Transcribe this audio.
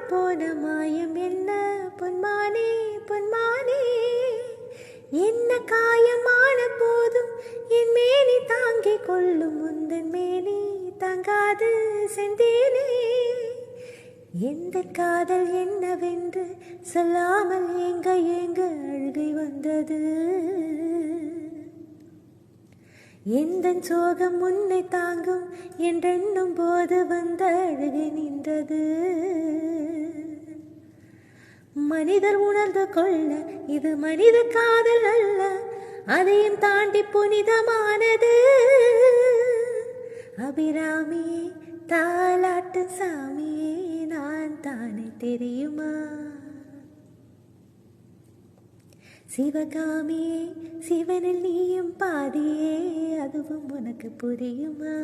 போன மாயம் என்ன பொன்மானே பொன்மானே, என்ன காயமான போதும் என் மேனி தாங்கிக் கொள்ளும் முந்தன் மேனி தாங்காது செந்தேனே. எந்த காதல் என்னவென்று சொல்லாமல் ஏங்க ஏங்க அழுகை வந்தது, எந்த சோகம் உன்னை தாங்கும் என்றெண்ணும் போது வந்த அழுகை நின்றது. மனிதர் உணர்ந்து கொள்ள இது மனித காதல் அல்ல, அதையும் தாண்டி புனிதமானது. அபிராமியே தாலாட்டு சாமியே நான் தானே தெரியுமா, சிவகாமியே சிவனில் நீயும் பாதியே அதுவும் உனக்கு புரியுமா.